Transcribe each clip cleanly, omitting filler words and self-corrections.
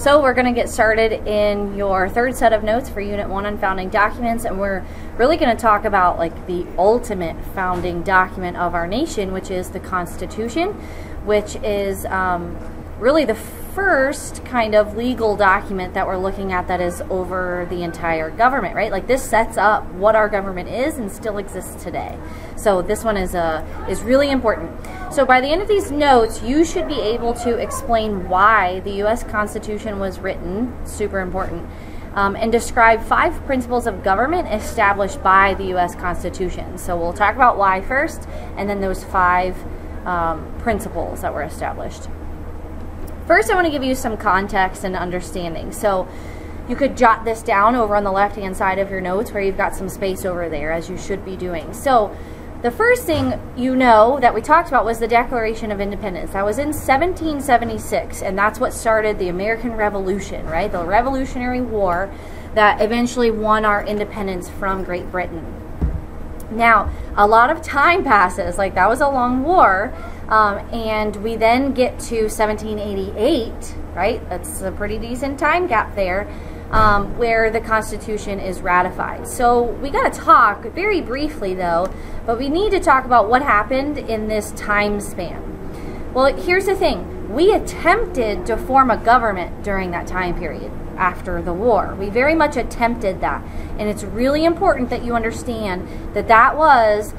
So we're going to get started in your third set of notes for Unit 1 on founding documents, and we're really going to talk about like the ultimate founding document of our nation, which is the Constitution, which is really the first kind of legal document that we're looking at that is over the entire government, right? Like this sets up what our government is and still exists today. So this one is really important. So by the end of these notes, you should be able to explain why the U.S. Constitution was written, super important, and describe 5 principles of government established by the U.S. Constitution. So we'll talk about why first, and then those 5 principles that were established. First, I want to give you some context and understanding. So you could jot this down over on the left-hand side of your notes where you've got some space over there, as you should be doing. So the first thing you know that we talked about was the Declaration of Independence. That was in 1776, and that's what started the American Revolution, right? The Revolutionary War that eventually won our independence from Great Britain. Now, a lot of time passes, like that was a long war, and we then get to 1788, right? That's a pretty decent time gap there, where the Constitution is ratified. So we got to talk very briefly though, but we need to talk about what happened in this time span. Well, here's the thing. We attempted to form a government during that time period after the war. We very much attempted that. And it's really important that you understand that that was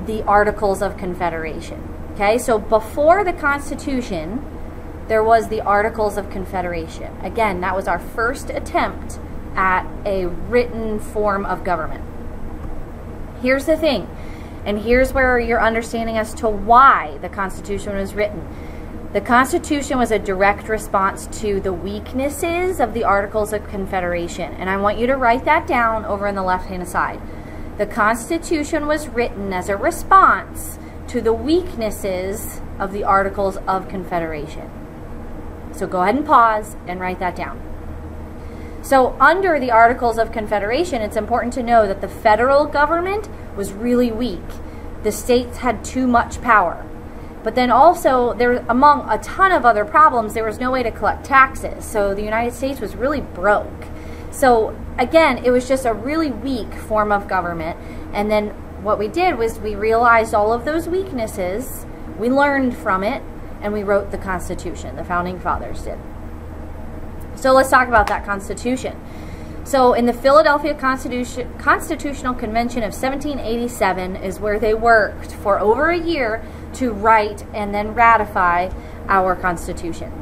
the Articles of Confederation. Okay, so before the Constitution, there was the Articles of Confederation. Again, that was our first attempt at a written form of government. Here's the thing, and here's where you're understanding as to why the Constitution was written. The Constitution was a direct response to the weaknesses of the Articles of Confederation, and I want you to write that down over on the left-hand side. The Constitution was written as a response to the weaknesses of the Articles of Confederation. So go ahead and pause and write that down. So under the Articles of Confederation, it's important to know that the federal government was really weak. The states had too much power. But then also, among a ton of other problems, there was no way to collect taxes. So the United States was really broke. So again, it was just a really weak form of government. And then what we did was we realized all of those weaknesses, we learned from it, and we wrote the Constitution. The Founding Fathers did. So let's talk about that Constitution. So in the Philadelphia Constitutional Convention of 1787 is where they worked for over a year to write and then ratify our Constitution.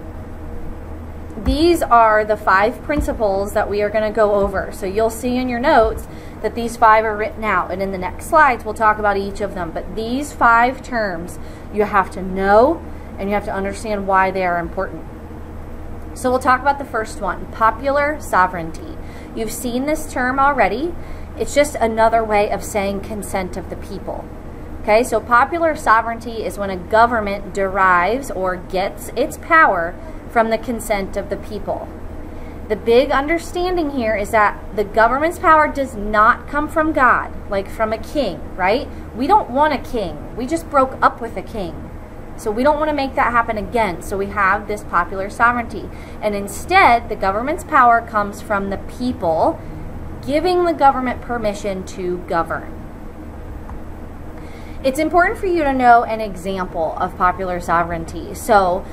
These are the 5 principles that we are going to go over. So you'll see in your notes that these 5 are written out, and in the next slides we'll talk about each of them. But these 5 terms you have to know, and you have to understand why they are important. So we'll talk about the first one, popular sovereignty. You've seen this term already. It's just another way of saying consent of the people. Okay, so popular sovereignty is when a government derives or gets its power from the consent of the people. The big understanding here is that the government's power does not come from God, like from a king, right? We don't want a king. We just broke up with a king. So we don't want to make that happen again. So we have this popular sovereignty. And instead, the government's power comes from the people giving the government permission to govern. It's important for you to know an example of popular sovereignty. So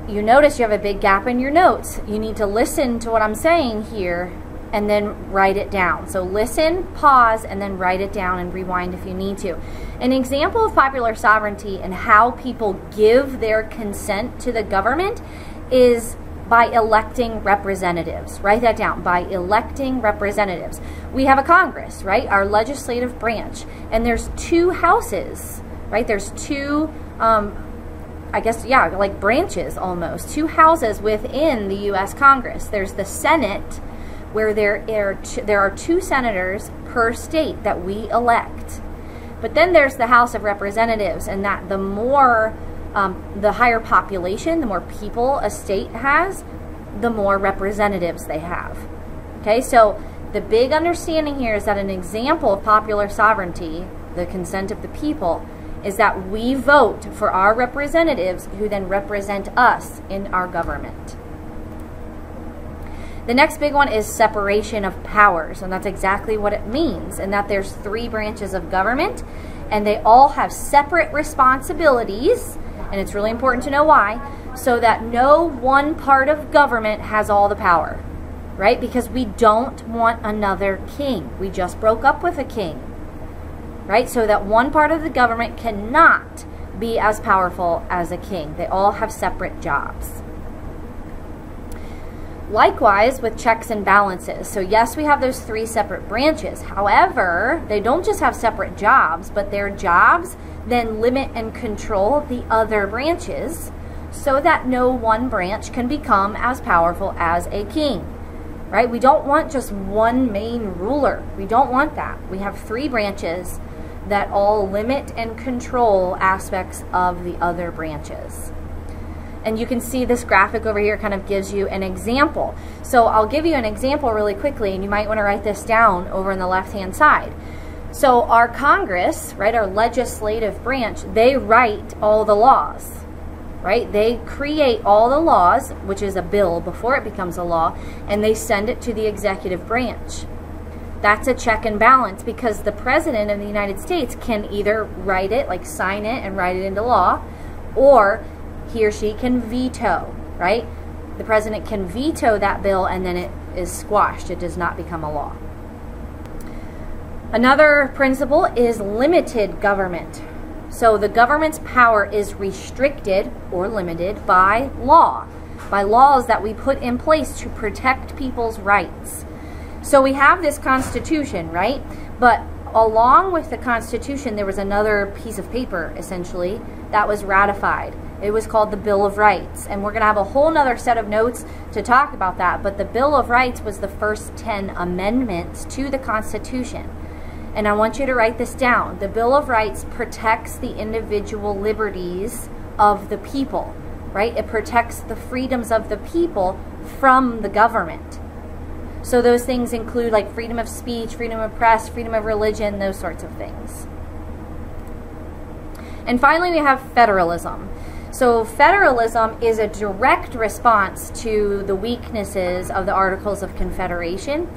you notice you have a big gap in your notes. You need to listen to what I'm saying here and then write it down. So listen, pause, and then write it down and rewind if you need to. An example of popular sovereignty and how people give their consent to the government is by electing representatives. Write that down, by electing representatives. We have a Congress, right? Our legislative branch. And there's 2 houses, right? There's 2 I guess, yeah, like branches almost, 2 houses within the U.S. Congress. There's the Senate, where there are 2 senators per state that we elect. But then there's the House of Representatives, and that the more, the higher population, the more people a state has, the more representatives they have. Okay, so the big understanding here is that an example of popular sovereignty, the consent of the people, is that we vote for our representatives who then represent us in our government. The next big one is separation of powers, and that's exactly what it means, and that there's 3 branches of government, and they all have separate responsibilities, and it's really important to know why, so that no one part of government has all the power, right? Because we don't want another king. We just broke up with a king, right? So that one part of the government cannot be as powerful as a king. They all have separate jobs. Likewise with checks and balances. So yes, we have those 3 separate branches. However, they don't just have separate jobs, but their jobs then limit and control the other branches so that no one branch can become as powerful as a king, right? We don't want just one main ruler. We don't want that. We have 3 branches that all limit and control aspects of the other branches. And you can see this graphic over here kind of gives you an example. So I'll give you an example really quickly, and you might want to write this down over on the left-hand side. So our Congress, right, our legislative branch, they write all the laws, right? They create all the laws, which is a bill before it becomes a law, and they send it to the executive branch. That's a check and balance, because the President of the United States can either write it, like sign it and write it into law, or he or she can veto, right? The president can veto that bill and then it is squashed. It does not become a law. Another principle is limited government. So the government's power is restricted or limited by law, by laws that we put in place to protect people's rights. So we have this Constitution, right? But along with the Constitution, there was another piece of paper, essentially, that was ratified. It was called the Bill of Rights, and we're going to have a whole nother set of notes to talk about that, but the Bill of Rights was the first 10 amendments to the Constitution. And I want you to write this down. The Bill of Rights protects the individual liberties of the people, right? It protects the freedoms of the people from the government. So those things include like freedom of speech, freedom of press, freedom of religion, those sorts of things. And finally, we have federalism. So federalism is a direct response to the weaknesses of the Articles of Confederation.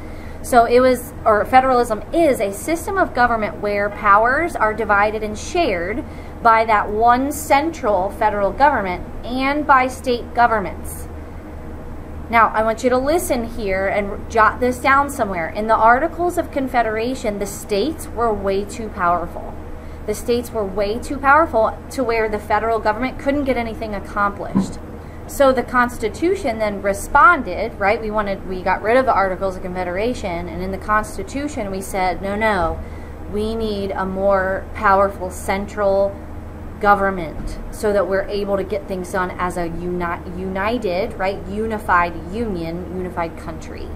So federalism is a system of government where powers are divided and shared by that one central federal government and by state governments. Now, I want you to listen here and jot this down somewhere. In the Articles of Confederation, the states were way too powerful. The states were way too powerful to where the federal government couldn't get anything accomplished. So the Constitution then responded, right? We got rid of the Articles of Confederation, and in the Constitution we said, no, we need a more powerful central government so that we're able to get things done as a united, right? Unified union, unified country.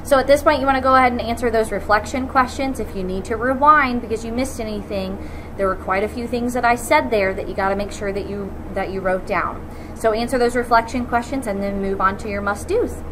So at this point, you want to go ahead and answer those reflection questions. If you need to rewind because you missed anything, there were quite a few things that I said there that you got to make sure that you wrote down. So answer those reflection questions and then move on to your must-dos.